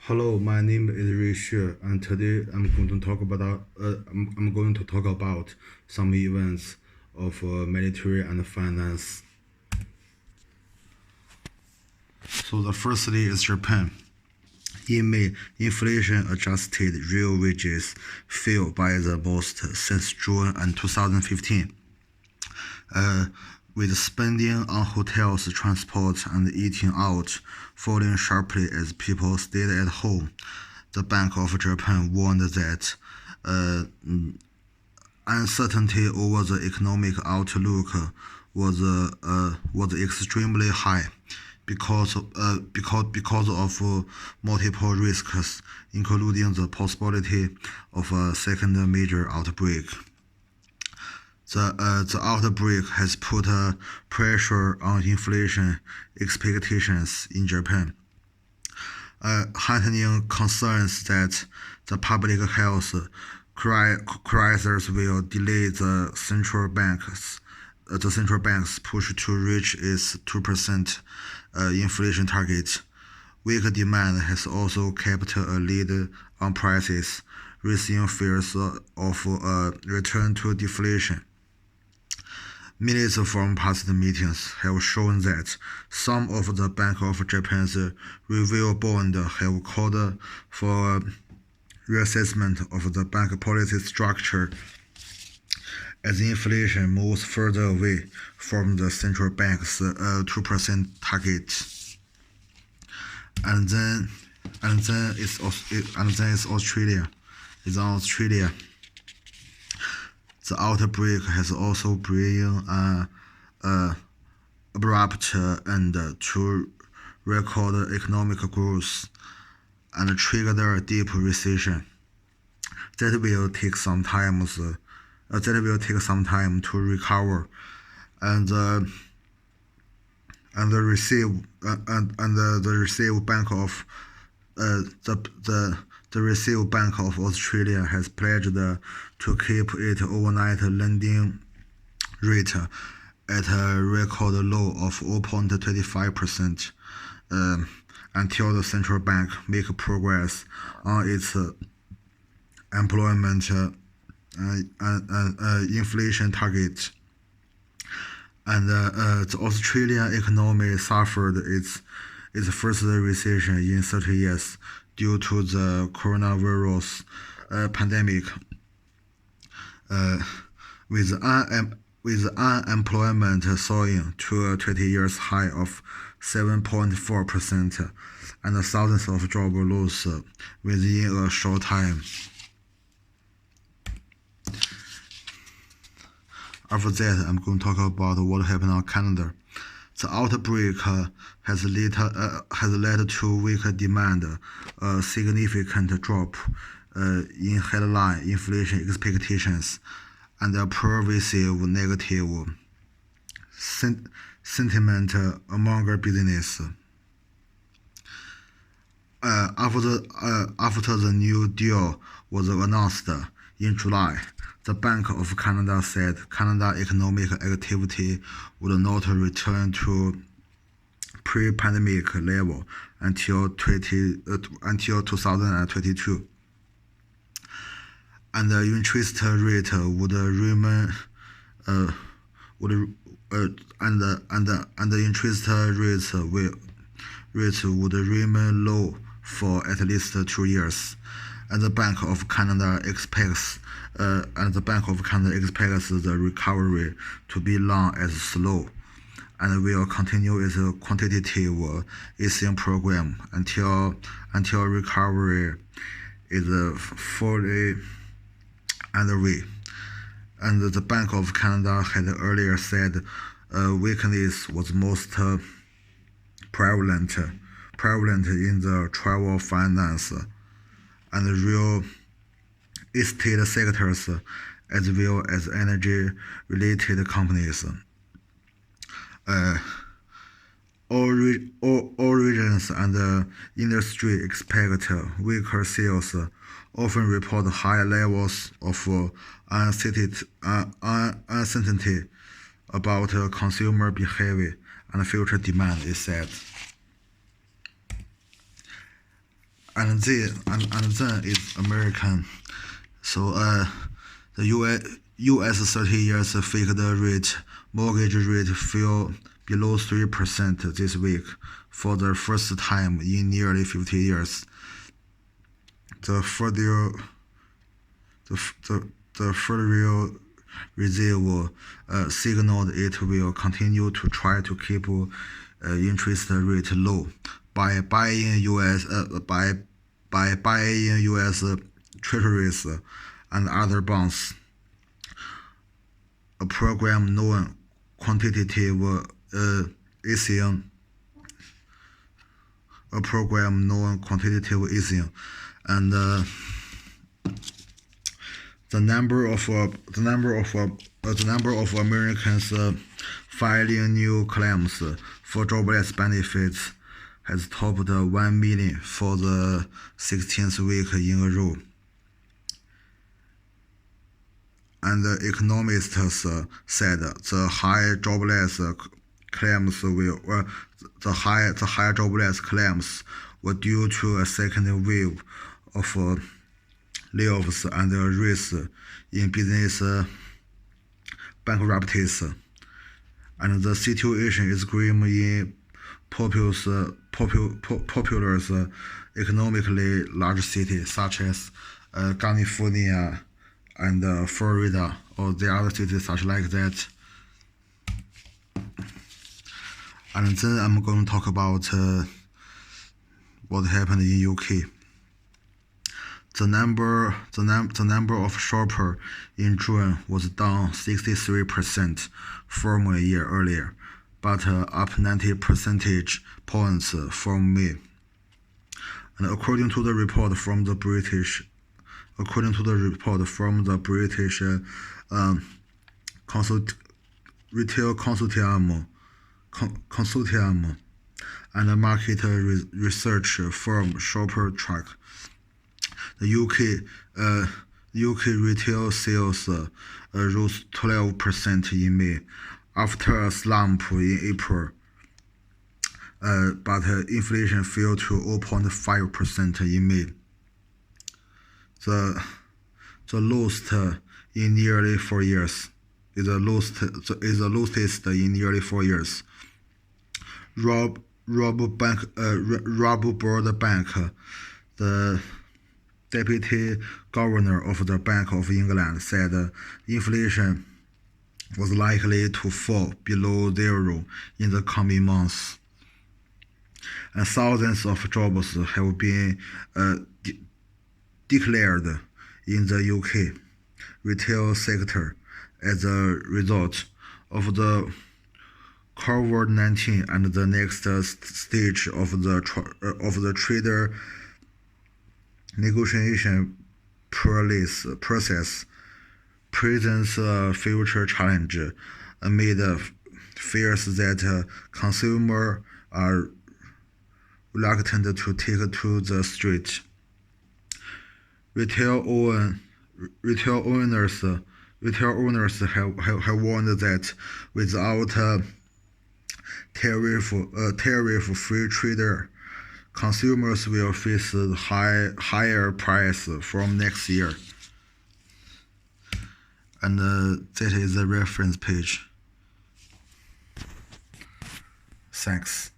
Hello, my name is Rui, and today I'm going to talk about some events of military and finance. So the firstly is Japan. In May, inflation-adjusted real wages fell by the most since June 2015. With spending on hotels, transport, and eating out falling sharply as people stayed at home, the Bank of Japan warned that uncertainty over the economic outlook was extremely high because of multiple risks, including the possibility of a second major outbreak. The outbreak has put pressure on inflation expectations in Japan, heightening concerns that the public health crisis will delay the central bank's push to reach its 2% inflation target. Weak demand has also kept a lead on prices, raising fears of a return to deflation. Minutes from past meetings have shown that some of the Bank of Japan's review board have called for reassessment of the bank policy structure as inflation moves further away from the central bank's 2% target. And then it's Australia. Australia. The outbreak has also bring an abrupt end to record economic growth and triggered a deep recession. That will take some time to recover, and the Reserve Bank of the Reserve Bank of Australia has pledged to keep its overnight lending rate at a record low of 0.25% until the central bank makes progress on its employment inflation target. And the Australian economy suffered its first recession in 30 years due to the coronavirus pandemic, with unemployment soaring to a 20-year high of 7.4% and thousands of jobs lost within a short time. After that, I'm going to talk about what happened on Canada. The outbreak has led to weak demand, a significant drop in headline inflation expectations, and a pervasive negative sentiment among business. After the New Deal was announced in July, the Bank of Canada said Canada economic activity would not return to pre-pandemic level until 2022, and the interest rate would remain would remain low for at least 2 years, and the Bank of Canada expects the recovery to be long as slow, and will continue its quantitative easing program until recovery is fully underway. And the Bank of Canada had earlier said weakness was most prevalent in the travel, finance, and real estate sectors, as well as energy-related companies. All regions and industry expect weaker sales, often report high levels of uncertainty about consumer behavior and future demand, it said. and then is American. So the U.S. 30 years fixed rate mortgage rate fell below 3% this week for the first time in nearly 50 years. The Federal Reserve signaled it will continue to try to keep interest rate low by buying U.S. Treasuries and other bonds. A program known quantitative easing. And the number of Americans filing new claims for jobless benefits has topped 1 million for the 16th week in a row. And economists said the high jobless claims were due to a second wave of layoffs and a rise in business bankruptcies. And the situation is grim in populous economically large cities such as California and Florida, or the other cities such like that. And then I'm going to talk about what happened in UK. The number of shoppers in June was down 63% from a year earlier, but up 90 percentage points from May. And according to the report from the British Retail Consortium and market research firm Shopper Track, the UK retail sales rose 12% in May, after a slump in April, but inflation fell to 0.5% in May, the lowest in nearly 4 years. Is the lowest in nearly 4 years. Rob Broadbank, the deputy governor of the Bank of England, said inflation was likely to fall below zero in the coming months. And thousands of jobs have been declared in the UK retail sector as a result of the COVID-19 and the next stage of the trade negotiation process presents a future challenge amid fears that consumers are reluctant to take to the street. Retail owners have warned that without tariff-free trade, consumers will face higher price from next year. And that is the reference page. Thanks.